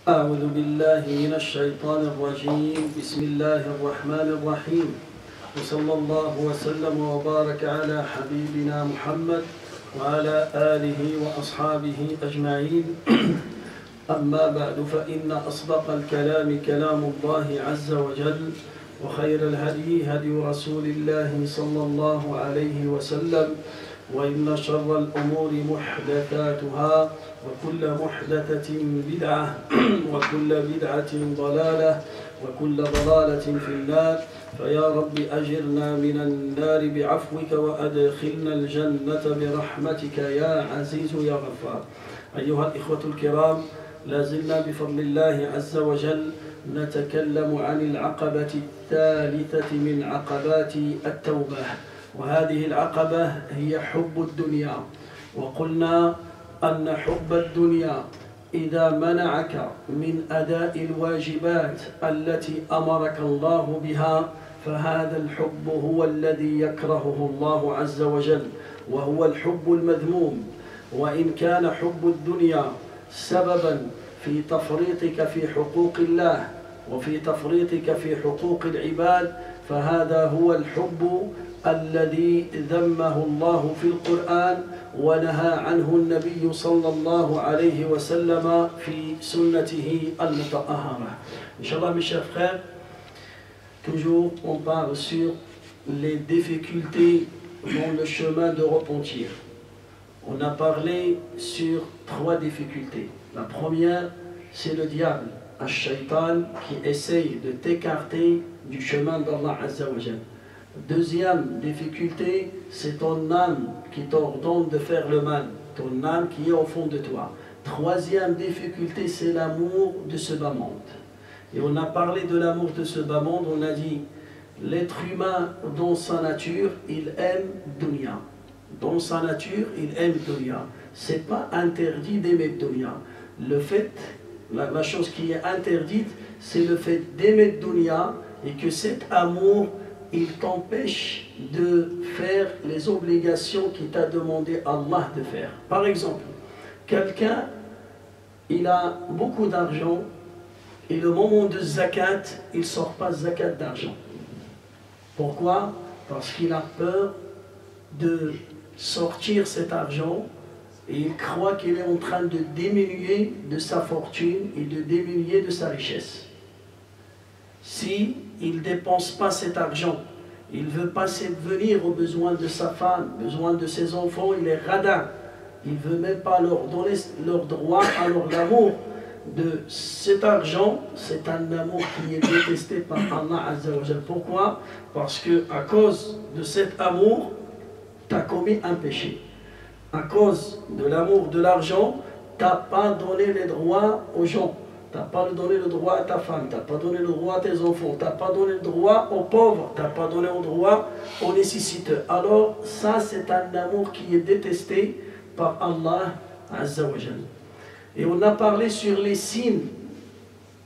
أعوذ بالله من الشيطان الرجيم بسم الله الرحمن الرحيم وصلى الله وسلم وبارك على حبيبنا محمد وعلى آله وأصحابه أجمعين أما بعد فإن أصدق الكلام كلام الله عز وجل وخير الهدي هدي رسول الله صلى الله عليه وسلم وإن شر الأمور محدثاتها وكل محدثة بدعة وكل بدعة ضلالة وكل ضلالة في النار فيا رب أجرنا من النار بعفوك وأدخلنا الجنة برحمتك يا عزيز يا غفار. أيها الإخوة الكرام، لا زلنا بفضل الله عز وجل نتكلم عن العقبة الثالثة من عقبات التوبة، وهذه العقبة هي حب الدنيا. وقلنا أن حب الدنيا إذا منعك من أداء الواجبات التي أمرك الله بها فهذا الحب هو الذي يكرهه الله عز وجل، وهو الحب المذموم. وإن كان حب الدنيا سببا في تفريطك في حقوق الله وفي تفريطك في حقوق العباد فهذا هو الحب الذي ذمه الله في القرآن ونهى عنه النبي صلى الله عليه وسلم في سنته المطهرة. Inch'Allah, mes chers frères, toujours on parle sur les difficultés dans le chemin de repentir. On a parlé sur 3 difficultés. La première, c'est le diable, Ash-Shaytan, qui essaye de t'écarter du chemin d'Allah Azza wa Jal. Deuxième difficulté, c'est ton âme qui t'ordonne de faire le mal, ton âme qui est au fond de toi. Troisième difficulté, c'est l'amour de ce bas monde. Et on a parlé de l'amour de ce bas monde, on a dit, l'être humain dans sa nature, il aime dunya. Dans sa nature, il aime dunya. C'est pas interdit d'aimer dunya. Le fait, la chose qui est interdite, c'est le fait d'aimer dunya et que cet amour il t'empêche de faire les obligations qu'il t'a demandé Allah de faire. Par exemple, quelqu'un, il a beaucoup d'argent et le moment de zakat, il ne sort pas zakat d'argent. Pourquoi? Parce qu'il a peur de sortir cet argent et il croit qu'il est en train de diminuer de sa fortune et de diminuer de sa richesse. Si il ne dépense pas cet argent, il ne veut pas subvenir aux besoins de sa femme, aux besoins de ses enfants, il est radin. Il ne veut même pas leur donner leur droit. Alors l'amour de cet argent, c'est un amour qui est détesté par Allah Azza wa Jal. Pourquoi? Parce qu'à cause de cet amour, tu as commis un péché. À cause de l'amour de l'argent, tu n'as pas donné les droits aux gens. Tu n'as pas donné le droit à ta femme, tu n'as pas donné le droit à tes enfants, tu n'as pas donné le droit aux pauvres, tu n'as pas donné le droit aux nécessiteux. Alors ça, c'est un amour qui est détesté par Allah Azza wa Jal. Et on a parlé sur les signes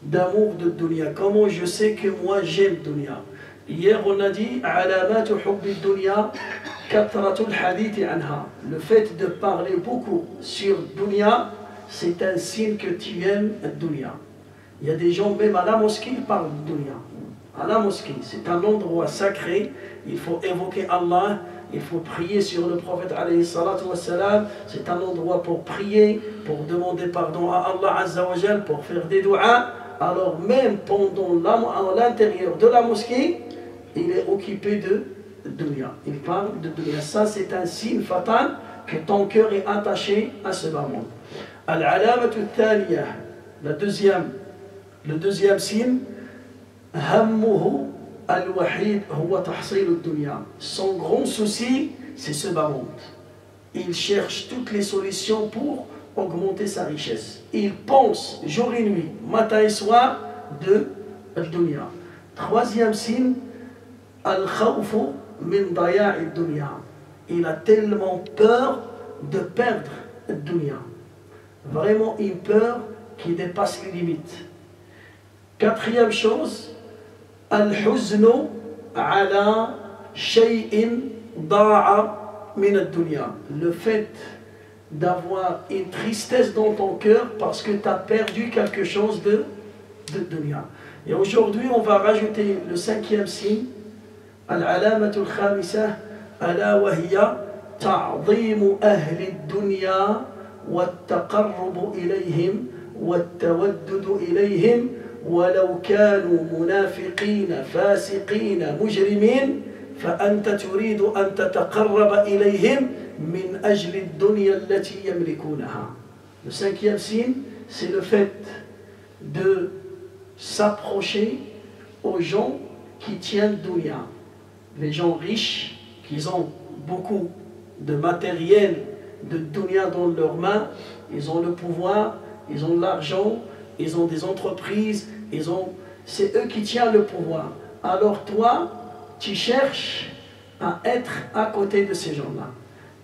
d'amour de dunya. Comment je sais que moi j'aime dunya? Hier on a dit alamatu hubbi dunya kathratul hadith anha. Le fait de parler beaucoup sur dunya, c'est un signe que tu aimes le dunya. Il y a des gens, même à la mosquée, ils parlent de dunya. À la mosquée, c'est un endroit sacré, il faut évoquer Allah, il faut prier sur le prophète alayhi salatu wassalam. C'est un endroit pour prier, pour demander pardon à Allah Azza wa Jal, pour faire des du'as. Alors même pendant l'intérieur de la mosquée, il est occupé de dunya. Il parle de dunya. Ça, c'est un signe fatal que ton cœur est attaché à ce bas monde. Al-alamatu thaniya, le deuxième signe, hammuhu al-wahid huwa tahsil ad-dunya. Son grand souci, c'est ce bas monde. Il cherche toutes les solutions pour augmenter sa richesse. Il pense jour et nuit, matin et soir, de ad-dunya. Troisième signe, al-khawfu min daya' ad-dunya. Il a tellement peur de perdre ad-dunya. Vraiment une peur qui dépasse les limites. Quatrième chose, al-huznu ala shay'in da'a min ad-dunya. Le fait d'avoir une tristesse dans ton cœur parce que tu as perdu quelque chose de dunya. Et aujourd'hui, on va rajouter le cinquième signe, al-alamatul khamisah, ala wa hiya ta'zimu ahli ad-dunya wat-taqarrub ilayhim wat-tawaddud ilayhim ولو كانوا منافقين فاسقين مجرمين فأنت تريد أن تتقرب إليهم من أجل الدنيا التي يملكونها. Le cinquième signe, c'est le fait de s'approcher aux gens qui tiennent dunya. Les gens riches, qui ont beaucoup de matériel, de dunya dans leurs mains, ils ont le pouvoir, ils ont l'argent, ils ont des entreprises, c'est eux qui tiennent le pouvoir. Alors toi, tu cherches à être à côté de ces gens-là.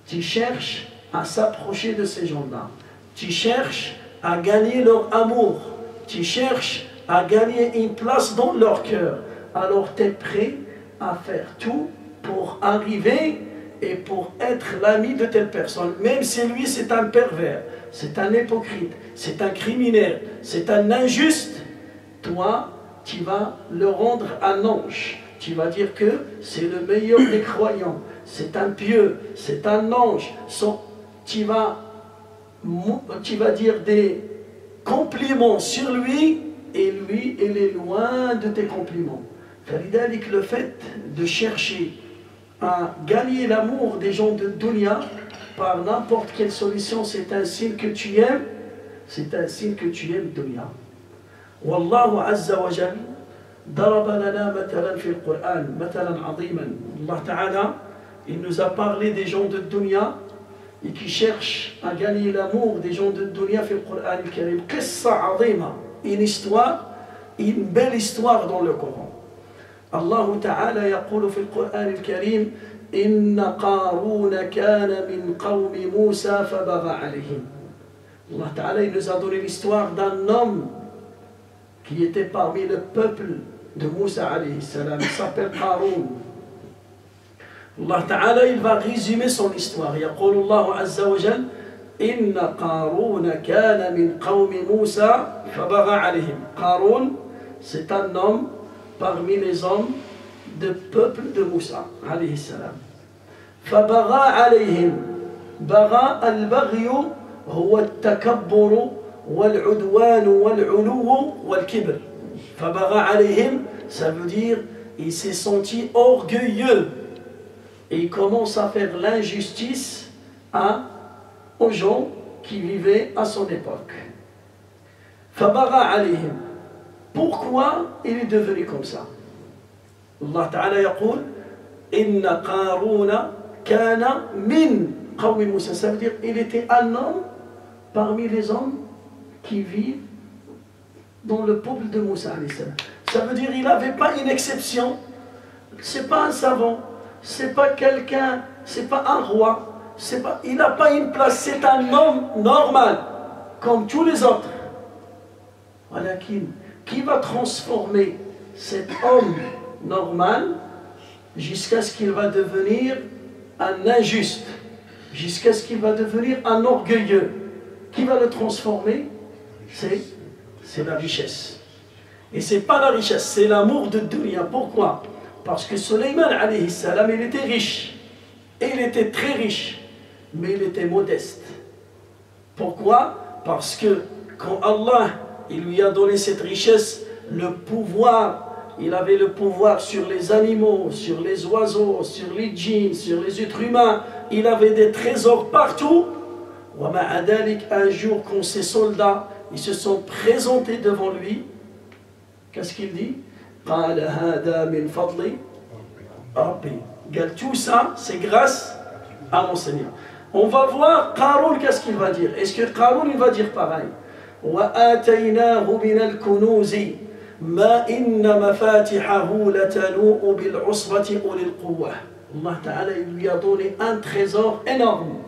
Tu cherches à s'approcher de ces gens-là. Tu cherches à gagner leur amour. Tu cherches à gagner une place dans leur cœur. Alors tu es prêt à faire tout pour arriver et pour être l'ami de telle personne. Même si lui c'est un pervers, c'est un hypocrite, c'est un criminel, c'est un injuste, toi tu vas le rendre un ange. Tu vas dire que c'est le meilleur des croyants, c'est un pieux, c'est un ange. Tu vas dire des compliments sur lui et lui, il est loin de tes compliments. Le fait de chercher à gagner l'amour des gens de dunya par n'importe quelle solution, c'est un signe que tu aimes, c'est un signe que tu aimes dunya. Wallahu azza wa jal ضرب لنا مثلا في القرآن مثلا عظيما. Allah Ta'ala, il nous a parlé des gens de dunya et qui cherchent à gagner l'amour des gens de dunya في القرآن الكريم. قصة عظيمة, une histoire, une belle histoire dans le Coran. الله تعالى يقول في القرآن الكريم إن قارون كان من قوم موسى فبغى عليهم. Allah Ta'ala, il nous a donné l'histoire d'un homme qui était parmi le peuple de Moussa alayhi salam. Il s'appelle Qaroun. Allah Ta'ala, il va résumer son histoire. يقول الله عز وجل إن قارون كان من قوم موسى فبغى عليهم. Qaroun, c'est un homme parmi les hommes du peuple de Moussa alayhi salam. فبغى عليهم. بغى البغي هو التكبر والعدوان والعلو والكبر. فبغى عليهم, ça veut dire il s'est senti orgueilleux et il commence à faire l'injustice aux gens qui vivaient à son époque. فبغى عليهم. Pourquoi il est devenu comme ça? Allah Ta'ala يقول إن قارون كان من قوم موسى. Ça veut dire il était un homme parmi les hommes qui vivent dans le peuple de Moussa. Ça veut dire qu'il n'avait pas une exception. C'est pas un savant, c'est pas quelqu'un, c'est pas un roi, il n'a pas une place, c'est un homme normal, comme tous les autres. Voilà qui va transformer cet homme normal jusqu'à ce qu'il va devenir un injuste, jusqu'à ce qu'il va devenir un orgueilleux. Qui va le transformer? C'est la richesse. Et c'est pas la richesse, c'est l'amour de dunya. Pourquoi? Parce que Sulayman alayhi salam, il était riche. Et il était très riche. Mais il était modeste. Pourquoi? Parce que quand Allah il lui a donné cette richesse, le pouvoir, il avait le pouvoir sur les animaux, sur les oiseaux, sur les djinns, sur les êtres humains. Il avait des trésors partout. Un jour, quand ces soldats ils se sont présentés devant lui, qu'est-ce qu'il dit? Tout ça, c'est grâce à mon Seigneur. On va voir Qaroun, qu'est-ce qu'il va dire? Est-ce que Qaroun il va dire pareil? وَآتَيْنَاهُ مِنَ الْكُنُوزِ مَا إِنَّ مَفَاتِحَهُ لَتَنُوءُ بِالْعُصْبَةِ أُولِي الْقُوَّةِ. Allah Ta'ala, il lui a donné un trésor énorme.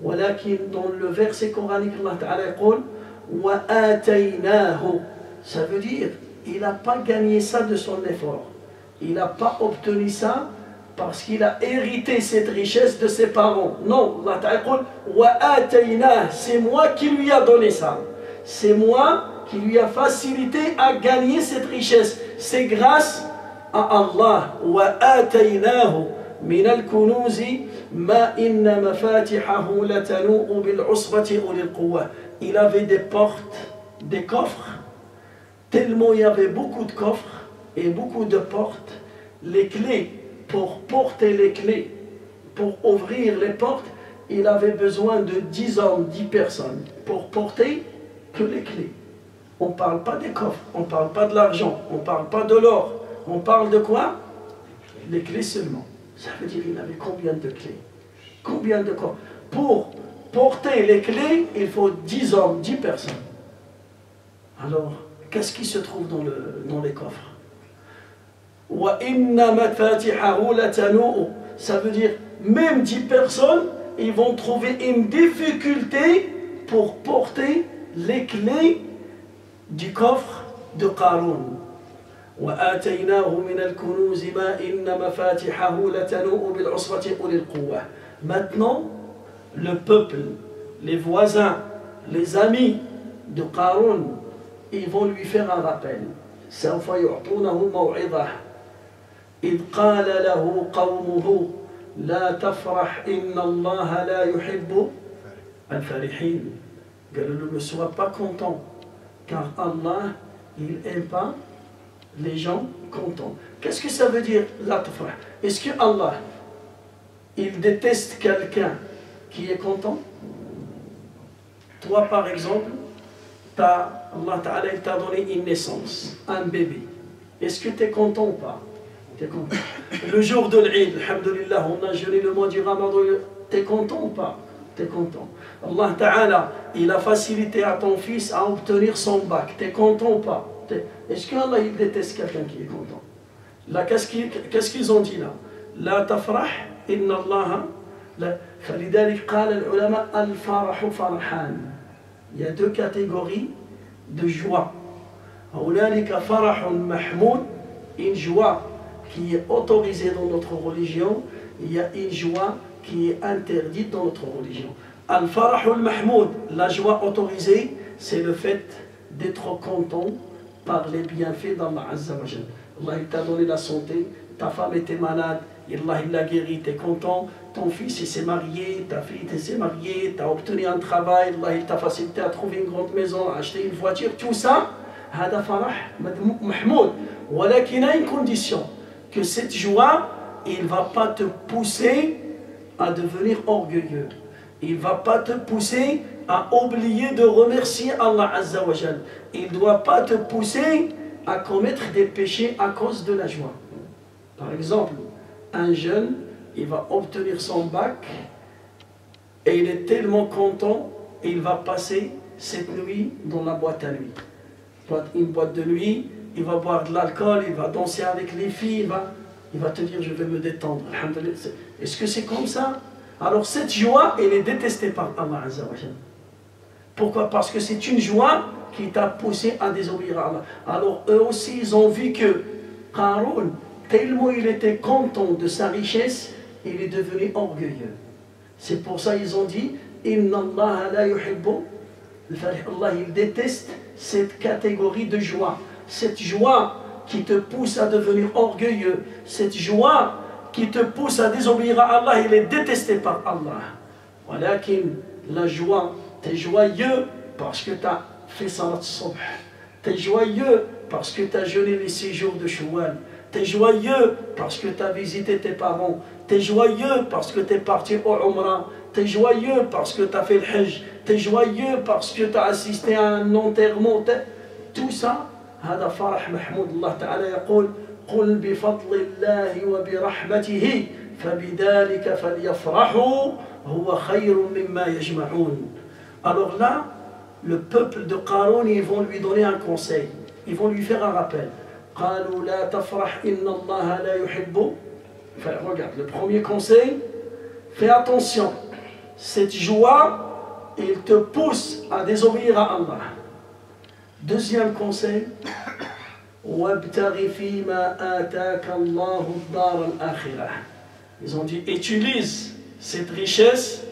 ولكن dans le verset coranique, Allah Ta'ala يقول وَآتَيْنَاهُ. Ça veut dire, il n'a pas gagné ça de son effort. Il n'a pas obtenu ça parce qu'il a hérité cette richesse de ses parents. Non, Allah Ta'ala dit wa atayna, c'est moi qui lui a donné ça. C'est moi qui lui a facilité à gagner cette richesse. C'est grâce à Allah. Wa ataynahu min al-kunuz ma inna mafatihahu latanu bil usbati ulil quwwa. Il avait des portes, des coffres, tellement il y avait beaucoup de coffres et beaucoup de portes. Les clés, pour porter les clés, pour ouvrir les portes, il avait besoin de 10 hommes, 10 personnes, pour porter que les clés. On ne parle pas des coffres, on ne parle pas de l'argent, on ne parle pas de l'or, on parle de quoi? Les clés seulement. Ça veut dire qu'il avait combien de clés? Combien de coffres? Pour porter les clés, il faut 10 hommes, 10 personnes. Alors, qu'est-ce qui se trouve dans les coffres? Ça veut dire, même 10 personnes, ils vont trouver une difficulté pour porter les clés du coffre de Qarun. Maintenant, le peuple, les voisins, les amis de Qarun, ils vont lui faire un rappel. سوف يعطونه موعظة إذ قال له قومه لا تفرح إن الله لا يحب الفرحين. Ne sois pas content, car Allah, il n'aime pas les gens contents. Qu'est-ce que ça veut dire, la tafrah? Est-ce que Allah, il déteste quelqu'un qui est content? Toi, par exemple, Allah Ta'ala t'a donné une naissance, un bébé. Est-ce que tu es content ou pas? Tu es content. Le jour de l'Eid, alhamdulillah, on a jeûné le mois du Ramadan. Tu es content ou pas? Tu es content. Allah Ta'ala, il a facilité à ton fils à obtenir son bac. Tu es content ou pas? Est-ce qu'Allah, il déteste quelqu'un qui est content? Là, qu'est-ce qu'ils ont dit là? La tafrah, inna Allah. فلذلك قال العلماء الفرح فرحان. Il y a deux catégories de joie. هنالك فرح محمود, une joie qui est autorisée dans notre religion. Il y a une joie qui est interdite dans notre religion. Al-farah al-mahmoud, la joie autorisée, c'est le fait d'être content par les bienfaits d'Allah Azza wa Jal. Allah t'a donné la santé, ta femme était malade, Allah il l'a guéri, tu es content, ton fils il s'est marié, ta fille s'est mariée, tu as obtenu un travail, Allah il t'a facilité à trouver une grande maison, à acheter une voiture, tout ça, hada farah mahmoud. Walakin a une condition, que cette joie, il ne va pas te pousser à devenir orgueilleux. Il ne va pas te pousser à oublier de remercier Allah Azza wa Jal. Il ne doit pas te pousser à commettre des péchés à cause de la joie. Par exemple, un jeune, il va obtenir son bac et il est tellement content, il va passer cette nuit dans la boîte à nuit. Une boîte de nuit, il va boire de l'alcool, il va danser avec les filles, il va te dire je vais me détendre. Est-ce que c'est comme ça? Alors cette joie, elle est détestée par Allah Azza wa Jal. Pourquoi? Parce que c'est une joie qui t'a poussé à désobéir à Allah. Alors eux aussi, ils ont vu que Qarun, tellement il était content de sa richesse, il est devenu orgueilleux. C'est pour ça qu'ils ont dit Inna Allah la yuhibbu. Allah, il déteste cette catégorie de joie. Cette joie qui te pousse à devenir orgueilleux. Cette joie qui te pousse à désobéir à Allah, il est détesté par Allah. Walakin, la joie, tu es joyeux parce que tu as fait salat subh. Tu es joyeux parce que tu as jeûné les 6 jours de Shawwal. Tu es joyeux parce que tu as visité tes parents. Tu es joyeux parce que tu es parti au Umrah. Tu es joyeux parce que tu as fait le Hajj. Tu es joyeux parce que tu as assisté à un enterrement. Tout ça, هذا فرح محمود. الله تعالى يقول قل بفضل الله وبرحمته فبذلك فليفرحوا هو خير مما يجمعون. Alors là, le peuple de Qarun, ils vont lui donner un conseil. Ils vont lui faire un rappel. قالوا لا تفرح إن الله لا يحب. Enfin, regarde, le premier conseil, fais attention. Cette joie, il te pousse à désobéir à Allah. Deuxième conseil, وابتغ فيما آتاك الله الدار الآخرة. Ils ont dit, utilise cette richesse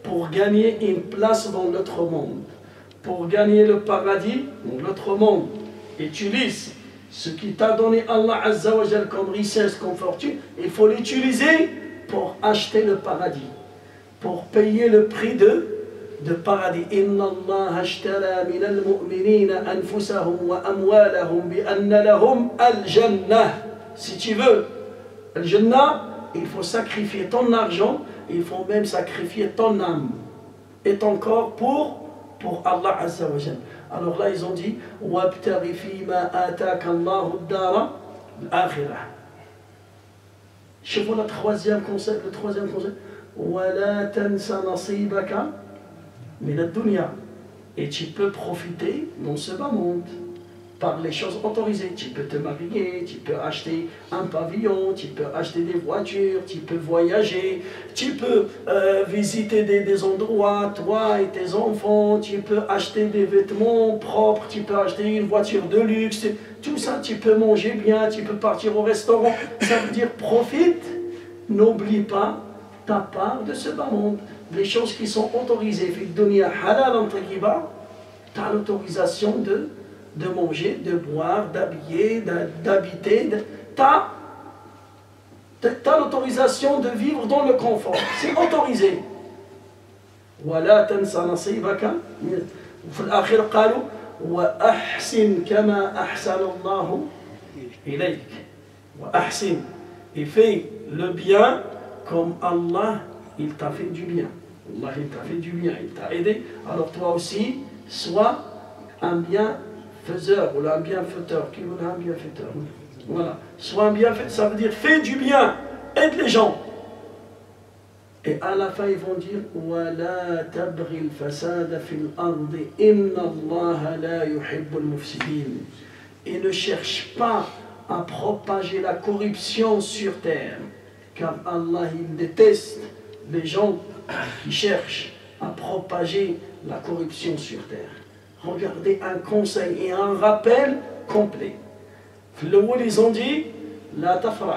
pour gagner une place dans l'autre monde. Pour gagner le paradis dans l'autre monde. Utilise ce qui t'a donné Allah Azza wa Jal comme richesse, comme fortune. Il faut l'utiliser pour acheter le paradis. Pour payer le prix de paradis. Inna Allah ashtara min al-mu'minina anfusahum wa amwalahum bi anna lahum al-jannah. Si tu veux al-jannah, il faut sacrifier ton argent, il faut même sacrifier ton âme et ton corps pour Allah Azza wa Jal. Alors là ils ont dit wabtaghi fima ataka Allahu ad-dara al-akhirah. Chez vous le troisième conseil. وَلَا تَنْسَ نَصِيبَكَ مِنَ الدُّنْيا. Et tu peux profiter dans ce bas monde par les choses autorisées. Tu peux te marier, tu peux acheter un pavillon, tu peux acheter des voitures, tu peux voyager, tu peux visiter des endroits, toi et tes enfants, tu peux acheter des vêtements propres, tu peux acheter une voiture de luxe, tout ça, tu peux manger bien, tu peux partir au restaurant. Ça veut dire profite, n'oublie pas ta part de ce bas monde. Les choses qui sont autorisées, fi dunya halal entre guillemets, tu as l'autorisation de manger, de boire, d'habiller, d'habiter. Tu as l'autorisation de vivre dans le confort. C'est autorisé. وَلَا تَنْسَ نَصِيبَكَ وفي الآخر قالوا وَأَحْسِنْ كَمَا أَحْسَنَ اللَّهُ إِلَيْكَ. وَأَحْسِنْ. Et fais le bien comme Allah, il t'a fait du bien. Allah, il t'a fait du bien, il t'a aidé. Alors toi aussi, sois un bienfaiseur ou un bienfaiteur. Qui veut un bienfaiteur? Voilà. Sois un bienfaiteur, ça veut dire fais du bien, aide les gens. Et à la fin, ils vont dire وَلَا تَبْغِ الْفَسَادَ فِي الْأَرْضِ إِنَّ اللَّهَ لَا يُحِبُّ الْمُفْسِدِينَ. Et ne cherche pas à propager la corruption sur terre. Car Allah, il déteste les gens qui cherchent à propager la corruption sur terre. Regardez un conseil et un rappel complet. Ils ont dit La tafrah,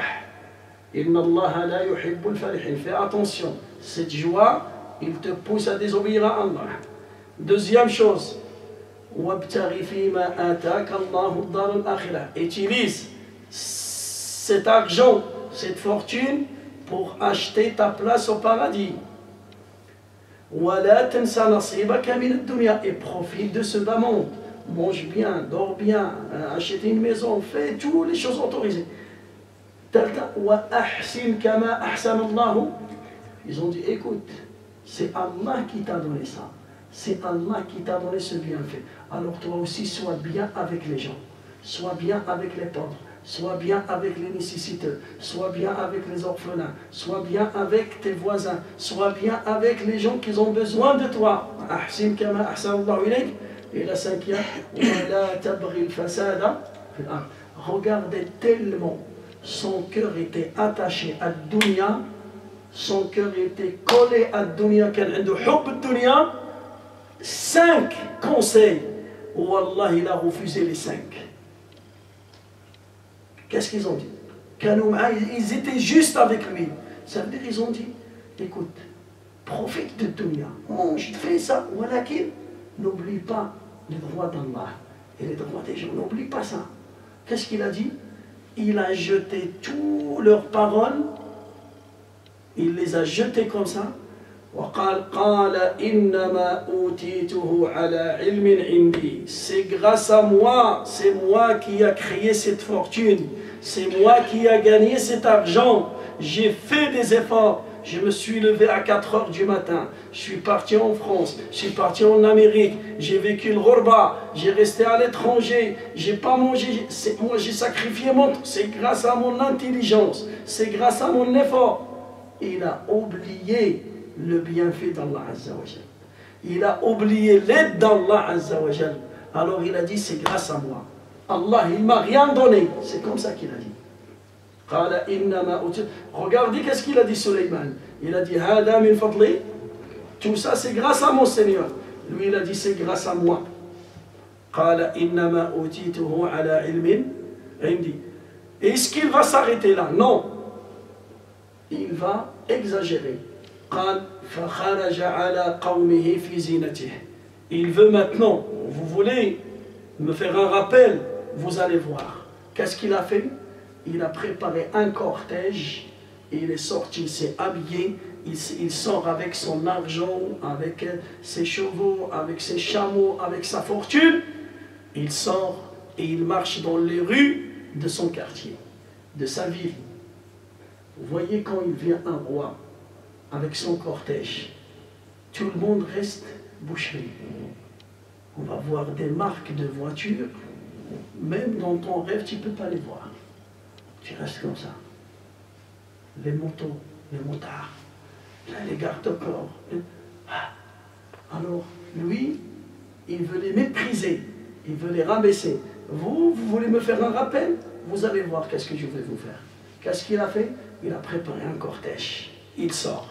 inna Allah la yuhibbul farihin. Fais attention, cette joie, il te pousse à désobéir à Allah. Deuxième chose, wabtaghi fima ataka Allahu ad-dar al-akhirah. Utilise cet argent, cette fortune pour acheter ta place au paradis. وَلَا تَنْسَ نَصِيبَكَ مِنَ الدُّنْيا. Et profite de ce bas monde. Mange bien, dors bien, achète une maison, fais toutes les choses autorisées. وَأَحْسِنْ كَمَا أَحْسَنَ اللَّهُ. Ils ont dit, écoute, c'est Allah qui t'a donné ça. C'est Allah qui t'a donné ce bienfait. Alors toi aussi, sois bien avec les gens. Sois bien avec les pauvres. Sois bien avec les nécessiteux, sois bien avec les orphelins, sois bien avec tes voisins, sois bien avec les gens qui ont besoin de toi. Ahsin kama ahsan Allah ilayk. Et la cinquième, wala tabghi al-fasada. Regardez tellement, son cœur était attaché à dunya, son cœur était collé à dunya, qu'elle a de hubb dunya. 5 conseils, Wallah, il a refusé les 5. Qu'est-ce qu'ils ont dit? Ils étaient juste avec lui. Ça veut dire qu'ils ont dit, écoute, profite de dunya, mange, fais ça, walakin, n'oublie pas les droits d'Allah et les droits des gens, n'oublie pas ça. Qu'est-ce qu'il a dit? Il a jeté toutes leurs paroles, il les a jetées comme ça. C'est grâce à moi, c'est moi qui a créé cette fortune, c'est moi qui a gagné cet argent. J'ai fait des efforts, je me suis levé à 4 heures du matin, je suis parti en France, je suis parti en Amérique, j'ai vécu le ghurba, j'ai resté à l'étranger, j'ai pas mangé, moi j'ai sacrifié mon temps, c'est grâce à mon intelligence, c'est grâce à mon effort. Il a oublié le bienfait d'Allah Azza wa Jal. Il a oublié l'aide d'Allah Azza wa Jal. Alors il a dit, c'est grâce à moi. Allah, il m'a rien donné. C'est comme ça qu'il a dit. Regardez qu'est-ce qu'il a dit Sulayman. Il a dit, Hada min fadli. Tout ça c'est grâce à mon Seigneur. Lui il a dit, c'est grâce à moi. Est-ce qu'il va s'arrêter là? Non. il va exagérer. Il veut maintenant, vous voulez me faire un rappel, vous allez voir. Qu'est-ce qu'il a fait? Il a préparé un cortège, il est sorti, il s'est habillé, il sort avec son argent, avec ses chevaux, avec ses chameaux, avec sa fortune. Il sort et il marche dans les rues de son quartier, de sa ville. Vous voyez quand il vient un roi avec son cortège, tout le monde reste bouche bée. On va voir des marques de voitures, même dans ton rêve, tu ne peux pas les voir. Tu restes comme ça. Les motos, les motards, les gardes-corps. Alors, lui, il veut les mépriser, il veut les rabaisser. Vous voulez me faire un rappel? Vous allez voir qu'est-ce que je vais vous faire. Qu'est-ce qu'il a fait? Il a préparé un cortège. Il sort.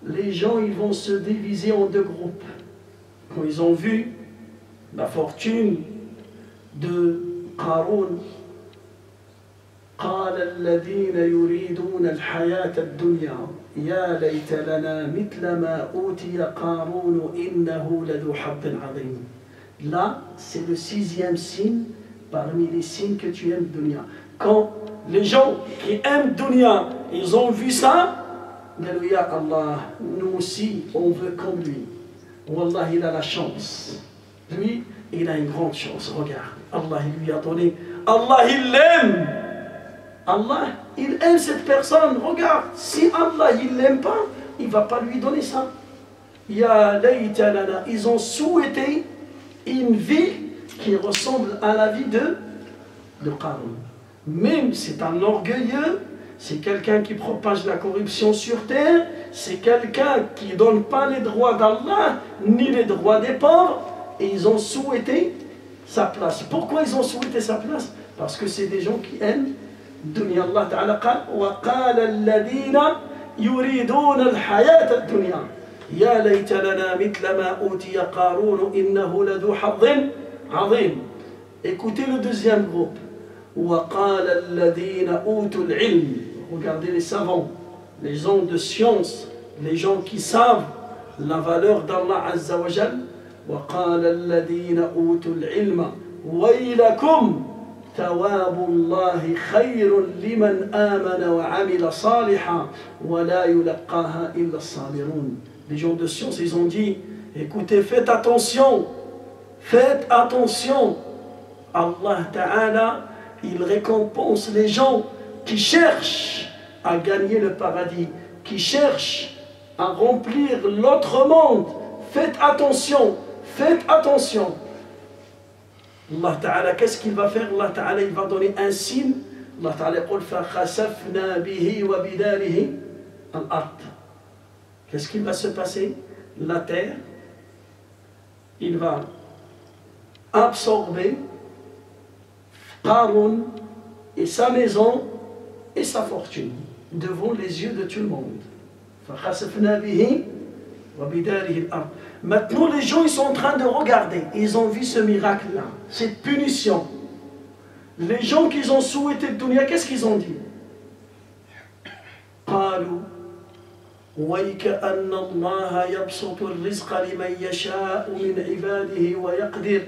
Les gens ils vont se diviser en deux groupes. Quand ils ont vu la fortune de Qarun, قال الذين يريدون الحياة الدنيا يا ليت لنا مثل ما أوتي قارون إنه لذو حظ عظيم. Là, c'est le 6e signe parmi les signes que tu aimes dunya. Quand les gens qui aiment dunya, ils ont vu ça, ils disent Ya Allah, nous aussi, on veut comme lui. Wallah, il a la chance. Lui, il a une grande chance. Regarde, Allah, il lui a donné. Allah, il l'aime. Allah, il aime cette personne. Regarde, si Allah, il ne l'aime pas, il ne va pas lui donner ça. Ya layta lana. Ils ont souhaité une vie qui ressemble à la vie de Qarun. Même c'est un orgueilleux, c'est quelqu'un qui propage la corruption sur terre, c'est quelqu'un qui ne donne pas les droits d'Allah, ni les droits des pauvres, et ils ont souhaité sa place. Pourquoi ils ont souhaité sa place? Parce que c'est des gens qui aiment dunya. Allah Ta'ala قال وقال الذين يريدون الحياة الدنيا يا ليت لنا مثل ما أوتي قارون إنه لذو حظ عظيم. Écoutez le deuxième groupe. وقال الذين أوتوا العلم. Regardez les savants, les gens de science, les gens qui savent la valeur d'Allah Azza wa Jal. وقال الذين أوتوا العلم ويلكم ثواب الله خير لمن آمن وعمل صالحا ولا يلقاها إلا الصابرون. Les gens de science, ils ont dit, écoutez, faites attention, Allah Ta'ala, il récompense les gens qui cherchent à gagner le paradis, qui cherchent à remplir l'autre monde. Faites attention. Allah Ta'ala, qu'est-ce qu'il va faire? Allah Ta'ala, il va donner un signe. Allah Ta'ala dit فَخَسَفْنَا بِهِ وَبِدَارِهِ الْأَرْضِ. Qu'est-ce qui va se passer? La terre, il va absorber Qarun et sa maison et sa fortune devant les yeux de tout le monde. فَخَسَفْنَا بِهِ وَبِدَارِهِ الْأَرْضِ. Maintenant, les gens ils sont en train de regarder. Ils ont vu ce miracle-là, cette punition. Les gens qui ont souhaité le dunya, qu'est-ce qu'ils ont dit? قالوا وَيْكَأَنَّ اللَّهَ يَبْسُطُ الرِّزْقَ لِمَنْ يَشَاءُ مِنْ عِبَادِهِ وَيَقْدِرُ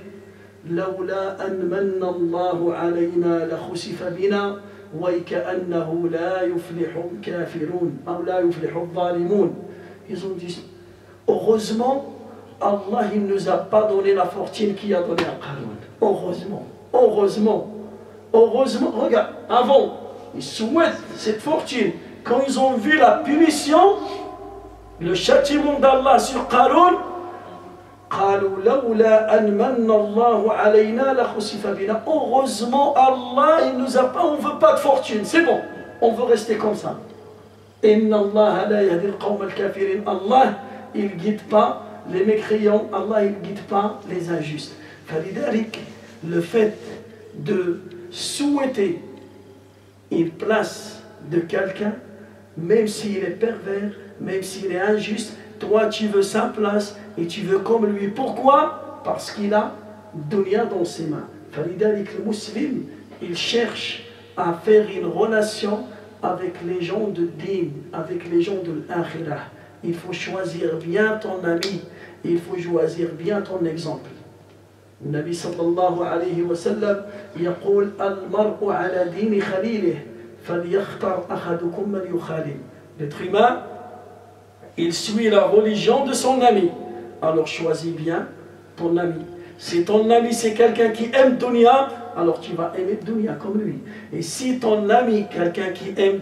لولا أن من الله علينا لخسف بنا وَيْكَأَنَّهُ لا يفلح الكافرون أو لا يفلح الظالمون. Ils ont dit, heureusement, Allah il ne nous a pas donné la fortune qu'il a donnée à Qarun. Heureusement, regarde, avant, ils souhaitent cette fortune. Quand ils ont vu la punition, le châtiment d'Allah sur Qarun, heureusement Allah il nous a pas, on veut pas de fortune, c'est bon, on veut rester comme ça. Allah il guide pas les mécréants, Allah il guide pas les injustes. Le fait de souhaiter une place de quelqu'un, même s'il est pervers, même s'il est injuste, toi tu veux sa place et tu veux comme lui. Pourquoi? Parce qu'il a dunya dans ses mains. فلذلك المسلم, il cherche à faire une relation avec les gens de din, avec les gens de l'akhirah. Il faut choisir bien ton ami, il faut choisir bien ton exemple. النبي صلى الله عليه وسلم يقول المرء على دين خليله فليختر أحدكم من يخالل. L'être humain, il suit la religion de son ami. Alors choisis bien ton ami. Si ton ami c'est quelqu'un qui aime dunya, alors tu vas aimer dunya comme lui. Et si ton ami quelqu'un qui aime